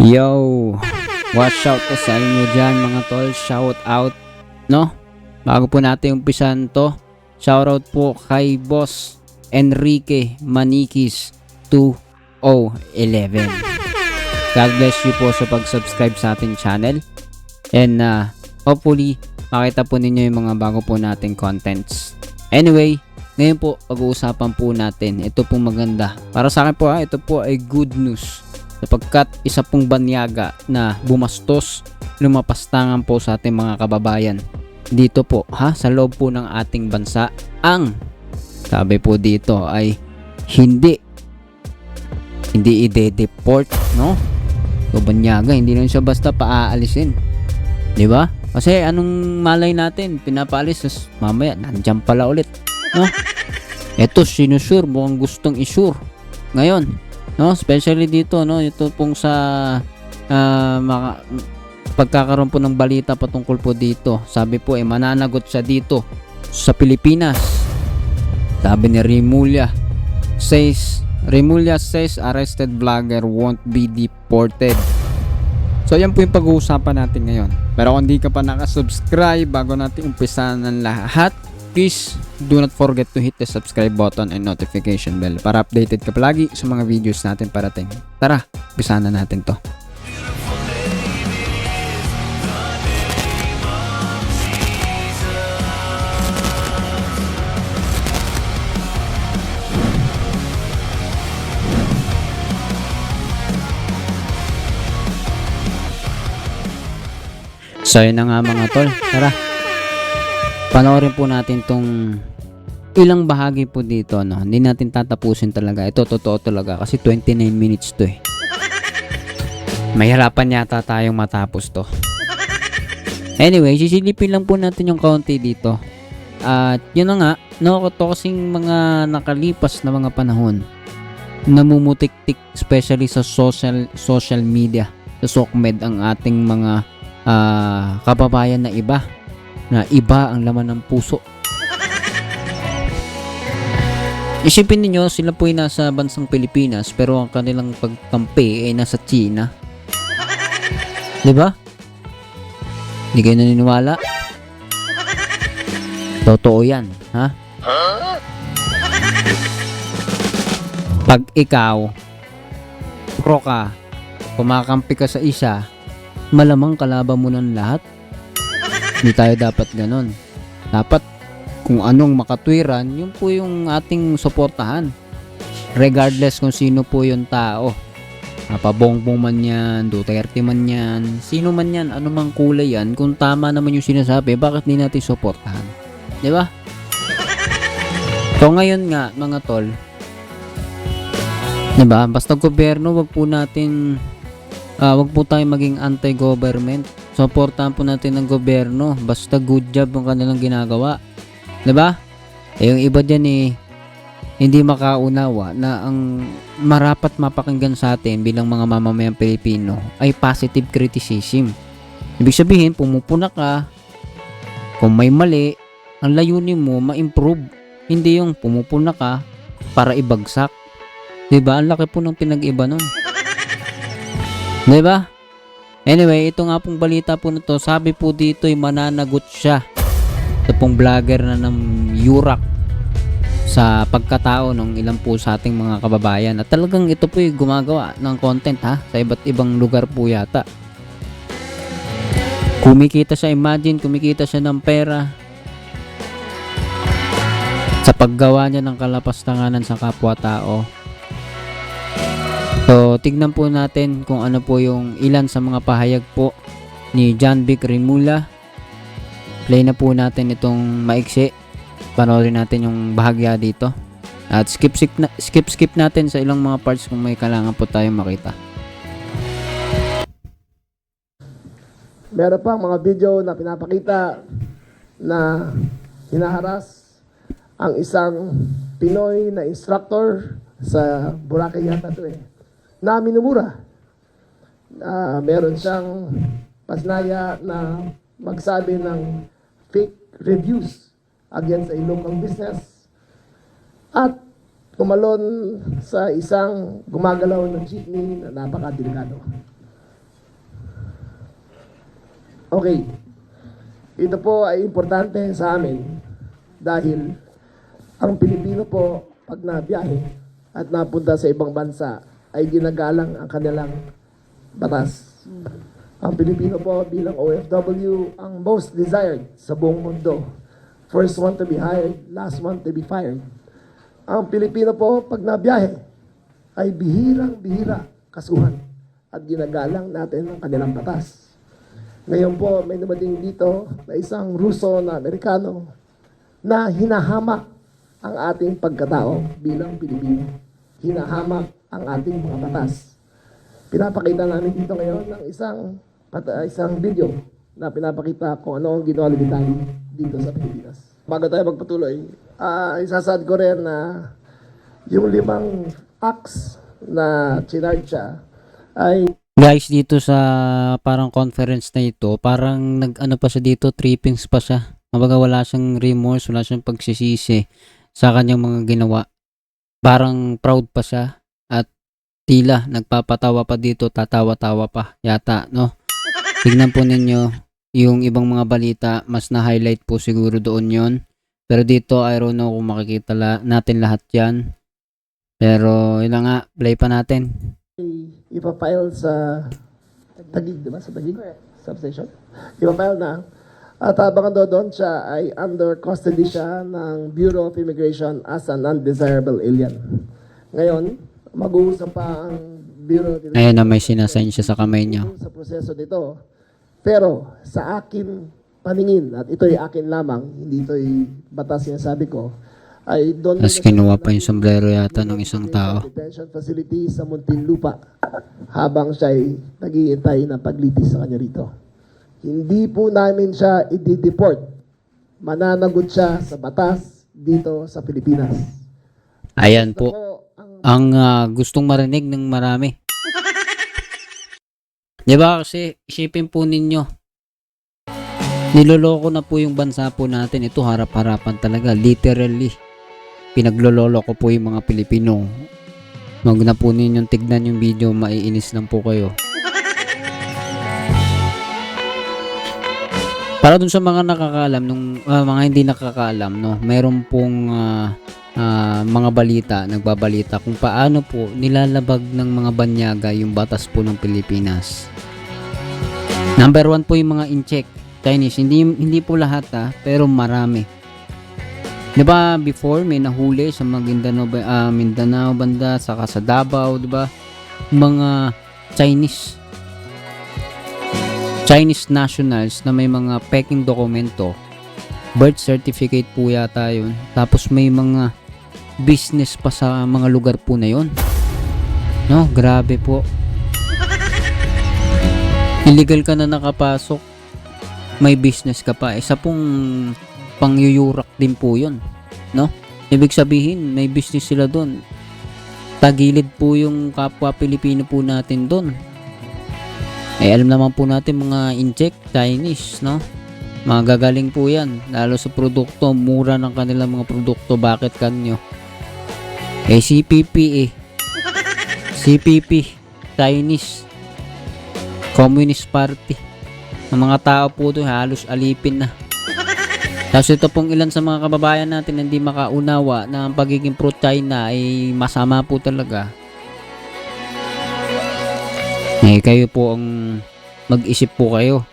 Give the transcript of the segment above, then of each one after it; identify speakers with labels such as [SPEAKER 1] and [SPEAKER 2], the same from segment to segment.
[SPEAKER 1] Yo, watch out ka sa inyo dyan mga tol, shout out, no? Bago po natin umpisan to, shout out po kay Boss Enrique Manikis 2011. God bless you po sa pag-subscribe sa ating channel, and hopefully makita po ninyo yung mga bago po nating contents. Anyway, ngayon po pag-uusapan po natin, ito pong maganda para sa akin po, ito po ay good news. Sapagkat isa pong banyaga na bumastos, lumapastangan po sa ating mga kababayan dito po sa loob po ng ating bansa. Ang sabi po dito ay hindi ide-deport, no? So banyaga, hindi lang siya basta paaalisin, di ba? Kasi anong malay natin, pinapaalis tapos mamaya nandiyan pala ulit, no? Eto sinusure, mukhang gustong isure ngayon, no, especially dito, no, ito pong sa pagkakaroon po ng balita patungkol po dito. Sabi po mananagot siya dito sa Pilipinas. Sabi ni Remulla says arrested vlogger won't be deported. So yan po yung pag-uusapan natin ngayon. Pero kung di ka pa nakasubscribe, bago natin umpisan ng lahat, please do not forget to hit the subscribe button and notification bell para updated ka palagi sa mga videos natin parating. Tara, umpisa na natin to. So yun na nga mga tol, tara. Panoorin po natin tong ilang bahagi po dito, no? Hindi natin tatapusin talaga. Ito totoo talaga kasi 29 minutes to eh. Mahirapan yata tayong matapos to. Anyway, sisilipin lang po natin yung kaunti dito. At yun na nga, no, ito kasing mga nakalipas na mga panahon, namumutik-tik especially sa social media, sa SOCMED ang ating mga kababayan na iba ang laman ng puso. Isipin niyo, sila po ay nasa bansang Pilipinas pero ang kanilang pagkampi ay nasa China. 'Di ba? Hindi kayo naniniwala? Totoo 'yan, ha? Pag ikaw pro ka, kumakampi ka sa isa, malamang kalaban mo ng lahat. Hindi tayo dapat ganon. Dapat kung anong makatwiran, yun po yung ating suportahan. Regardless kung sino po yung tao. Pabongbong man yan, Duterte man yan, sino man yan, anumang kulay yan, kung tama naman yung sinasabi, bakit di natin suportahan? Di ba? So ngayon nga mga tol, di ba? Basta gobyerno, wag po tayong maging anti-government. Suportahan po natin ng gobyerno. Basta good job ang kanilang ginagawa. 'Di ba? Yung iba diyan hindi makaunawa na ang marapat mapakinggan sa atin bilang mga mamamayang Pilipino ay positive criticism. Ibig sabihin, pumupuna ka. Kung may mali, ang layunin mo ma-improve. Hindi yung pumupuna ka para ibagsak. 'Di ba? Ang laki po ng pinag-iba nun. 'Di ba? Anyway, ito nga pong balita po na to, sabi po dito ay mananagot siya. Ito pong vlogger na ng Yurak sa pagkatao ng ilang po sa ating mga kababayan. At talagang ito po ay gumagawa ng content sa iba't ibang lugar po yata. Kumikita siya, kumikita siya ng pera sa paggawa niya ng kalapastanganan sa kapwa-tao. So, tignan po natin kung ano po yung ilan sa mga pahayag po ni John Vic Remulla. Play na po natin itong maiksi. Panoorin natin yung bahagya dito. At skip natin sa ilang mga parts kung may kailangan po tayong makita.
[SPEAKER 2] Meron pang mga video na pinapakita na hinaharas ang isang Pinoy na instructor sa Boracay yata ito na minumura. Meron siyang pasnaya na magsabi ng fake reviews against a local business at tumalon sa isang gumagalaw ng jeepney na napakadelikado. Okay. Ito po ay importante sa amin dahil ang Pilipino po pag nabiyahe at napunta sa ibang bansa ay ginagalang ang kanilang batas. Ang Pilipino po bilang OFW ang most desired sa buong mundo. First one to be hired, last one to be fired. Ang Pilipino po pag nabiyahe ay bihirang-bihira kasuhan at ginagalang natin ang kanilang batas. Ngayon po may dumating dito na isang Ruso na Amerikano na hinahamak ang ating pagkatao bilang Pilipino. Hinahamak ang ating mga batas. Pinapakita namin dito ngayon ng isang video na pinapakita kung ano ang ginawa ni Vitali dito sa Pilipinas. Bago tayo magpatuloy, isasad ko rin na yung 5 acts na chinarge siya ay
[SPEAKER 1] Guys, dito sa parang conference na ito, parang nag-ano pa siya dito, trippings pa siya. Kumbaga wala siyang remorse, wala siyang pagsisisi sa kanyang mga ginawa. Parang proud pa siya at tila nagpapatawa pa dito, tatawa-tawa pa yata, no? Tignan po ninyo yung ibang mga balita, mas na-highlight po siguro doon yon. Pero dito, I don't know kung makikita natin lahat yan. Pero yun na nga, play pa natin.
[SPEAKER 2] ipapile sa Taguig, di ba? Sa Taguig? Substation. Ipapile na. At habang doon siya ay under custody siya ng Bureau of Immigration as an undesirable alien. Ngayon, mag-uusap pa ang Bureau of Immigration.
[SPEAKER 1] Ayan na may sinasign siya sa kamay niya.
[SPEAKER 2] Sa proseso nito. Pero sa akin paningin, at ito'y akin lamang, hindi ito'y batas yung sabi ko, ay doon
[SPEAKER 1] Tapos kinuha pa yung sombrero yata ng isang tao.
[SPEAKER 2] Detention facility sa Muntinlupa habang siya ay nag-iintay ng paglitis sa kanya rito. Hindi po namin siya i-deport. Mananagot siya sa batas dito sa Pilipinas.
[SPEAKER 1] Ayan po. Ang gustong marinig ng marami. Diba kasi isipin po ninyo, niloloko na po yung bansa po natin. Ito harap-harapan talaga. Literally. Pinaglololo ko po yung mga Pilipino. Huwag na po ninyong tignan yung video, maiinis lang po kayo. Para dun sa mga nakakaalam, mga hindi nakakaalam, no, meron pong mga balita, nagbabalita kung paano po nilalabag ng mga banyaga yung batas po ng Pilipinas. Number 1 po yung mga in-check Chinese. Hindi po lahat pero marami. Diba before may nahuli sa mga Mindanao banda, saka sa Davao, diba? Mga Chinese nationals na may mga peking dokumento, birth certificate po yata yun. Tapos may mga business pa sa mga lugar po na yun. No, grabe po. Illegal ka na nakapasok, may business ka pa. Isa pong pangyuyurak din po yun, no? Ibig sabihin, may business sila doon. Tagilid po yung kapwa Pilipino po natin doon. Alam naman po natin mga in-check Chinese, no? Mga gagaling po yan, lalo sa produkto, mura ng kanilang mga produkto. Bakit kanyo? CPP, Chinese Communist Party. Ang mga tao po doon halos alipin na. Tapos ito pong ilan sa mga kababayan natin hindi makaunawa na ang pagiging pro-China ay masama po talaga. Kayo po ang mag-isip po kayo.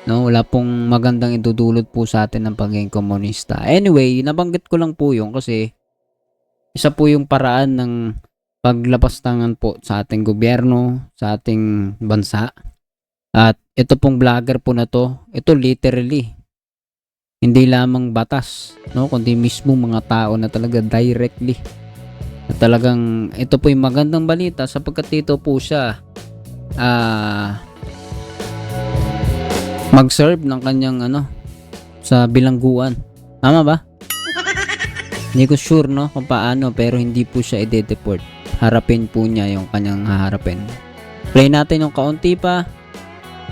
[SPEAKER 1] No, wala pong magandang idudulot po sa atin ng pagiging komunista. Anyway, nabanggit ko lang po yun kasi isa po yung paraan ng paglapastangan po sa ating gobyerno, sa ating bansa. At ito pong vlogger po na to, ito literally hindi lamang batas, no, kundi mismo mga tao na talaga directly. At talagang ito po yung magandang balita sapagkat dito po siya mag-serve ng kanyang sa bilangguan. Tama ba? Hindi ko sure, no, kung paano, pero hindi po siya i-deport. Harapin po niya yung kanyang haharapin. Play natin yung kaunti pa.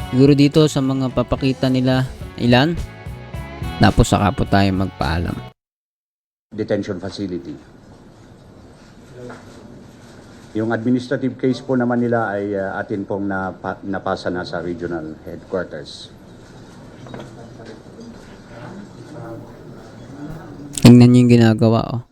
[SPEAKER 1] Siguro dito sa mga papakita nila ilan. Tapos saka po tayo magpaalam.
[SPEAKER 3] Detention facility. Yung administrative case po naman nila ay atin pong napasa na sa regional headquarters.
[SPEAKER 1] Tingnan niyo yung ginagawa, oh.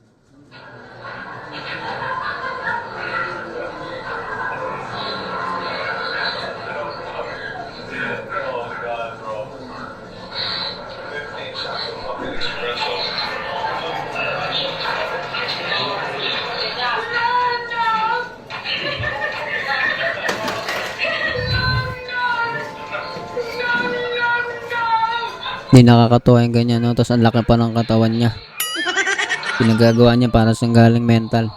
[SPEAKER 1] Hindi nakakatuwa yung ganyan, no? Tapos ang laki pa ng katawan niya. Pinagagawa niya para sa galing mental.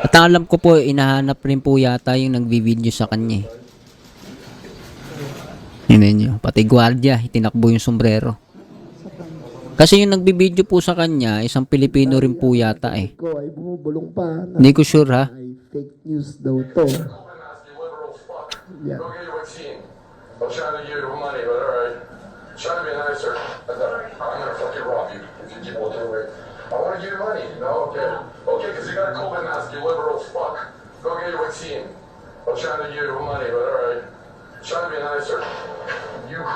[SPEAKER 1] At ang alam ko po, inahanap rin po yata yung nagvi-video sa kanya. Hindi niyo. Pati gwardiya, itinakbo yung sombrero. Kasi yung nagbi-video po sa kanya, isang Pilipino rin po yata eh.
[SPEAKER 2] Ko ay bumubulong pa na
[SPEAKER 1] Hindi ko sure ha.
[SPEAKER 2] ay fake news daw to. Yeah.
[SPEAKER 4] Go get your vaccine. I'm trying to give you money, but alright. Trying to be nicer. I'm gonna fucking rob you if you keep walking away. I wanna give you money. No? Okay. Okay, because you got a COVID mask, you liberal fuck. Go get your vaccine. I'm trying to give you money, but alright. Trying to be nicer. You.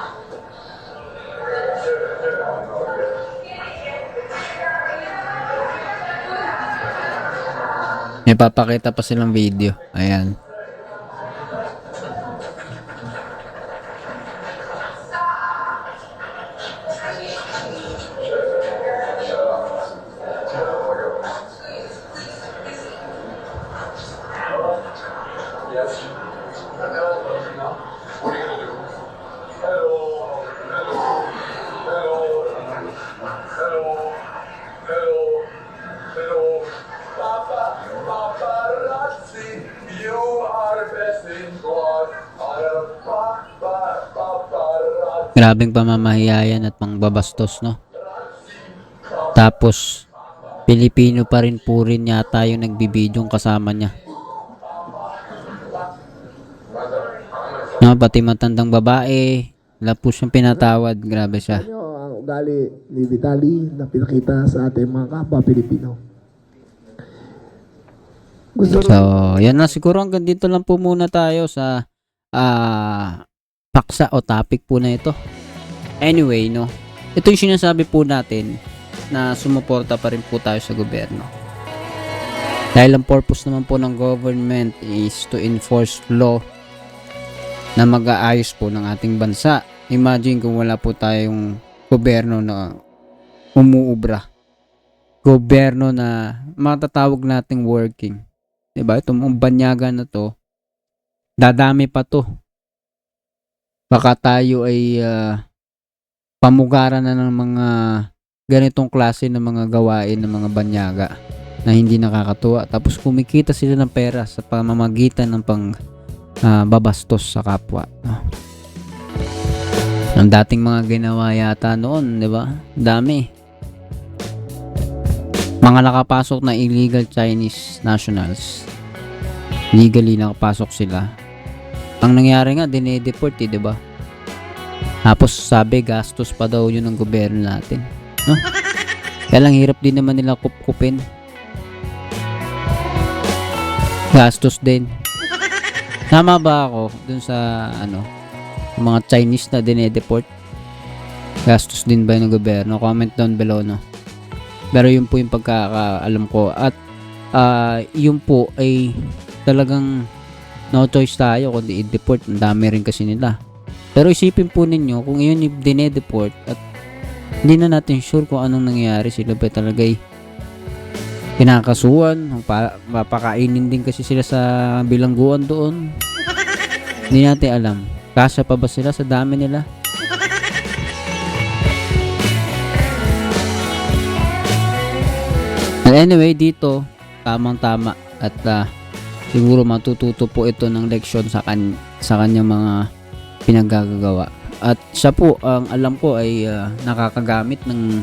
[SPEAKER 1] May papakita pa silang video. Ayan.
[SPEAKER 4] Yes. Hello. What are you gonna do? Hello. Hello. Hello. Hello. Hello. Hello. Papa. Paparazzi. You are the best in God. Paparazzi.
[SPEAKER 1] Grabing pamamahiyayan at pangbabastos, no? Tapos, Pilipino pa rin po rin yata yung nagbibidyong kasama niya. No, pati matandang babae, lapos yung pinatawad, grabe siya.
[SPEAKER 2] Ano ang ugali ni Vitali na pinakita sa ating mga kapwa Pilipino? Gusto
[SPEAKER 1] So, yan na siguro, hanggang dito lang po muna tayo sa paksa o topic po na ito. Anyway, no, ito yung sinasabi po natin na sumuporta pa rin po tayo sa gobyerno. Dahil ang purpose naman po ng government is to enforce law na mag-aayos po ng ating bansa. Imagine kung wala po tayong gobyerno na umuubra. Gobyerno na matatawag nating working. Diba? Itong banyaga na to, dadami pa to. Baka tayo ay pamugaran na ng mga ganitong klase ng mga gawain ng mga banyaga na hindi nakakatuwa. Tapos kumikita sila ng pera sa pamamagitan ng babastos sa kapwa. Ang dating mga ginawa yata noon, di ba? Dami. Mga nakapasok na illegal Chinese nationals. Legally nakapasok sila. Ang nangyari nga, dinedeport di ba? Tapos sabi, gastos pa daw yun ng gobyerno natin. No? Kaya lang hirap din naman nila kupkupin. Gastos din. Tama ba ako dun sa mga Chinese na dinedeport? Gastos din ba yun ng gobyerno? Comment down below, no? Pero yun po yung pagkakaalam ko. At yun po ay talagang no choice tayo kundi i-deport. Ang dami rin kasi nila. Pero isipin po ninyo kung yun yung dinedeport at hindi na natin sure kung anong nangyayari. Sila ba talaga kinakasuhan, mapakainin din kasi sila sa bilangguan doon. Hindi natin alam. Kasya pa ba sila sa dami nila? And anyway, dito, tamang-tama. At siguro matututo po ito ng leksyon sa kanyang mga pinaggagawa. At siya po, ang alam ko ay nakakagamit ng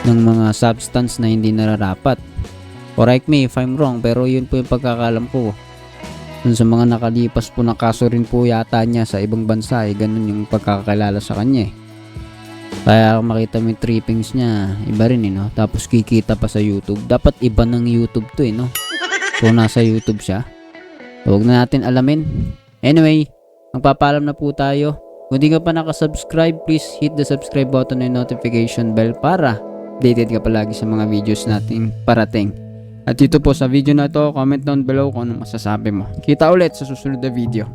[SPEAKER 1] mga substance na hindi nararapat. Correct me if I'm wrong, pero yun po yung pagkakalam ko. Dun sa mga nakalipas po na kaso rin po yata niya sa ibang bansa, ganun yung pagkakakilala sa kanya. Kaya makita mo yung trippings niya, iba rin no? Tapos kikita pa sa YouTube. Dapat iba ng YouTube to no? Kung nasa YouTube siya. Huwag na natin alamin. Anyway, magpapaalam na po tayo. Kung di ka pa nakasubscribe, please hit the subscribe button and notification bell para updated ka palagi sa mga videos natin parating. At dito po sa video na to, comment down below kung ano masasabi mo. Kita ulit sa susunod na video.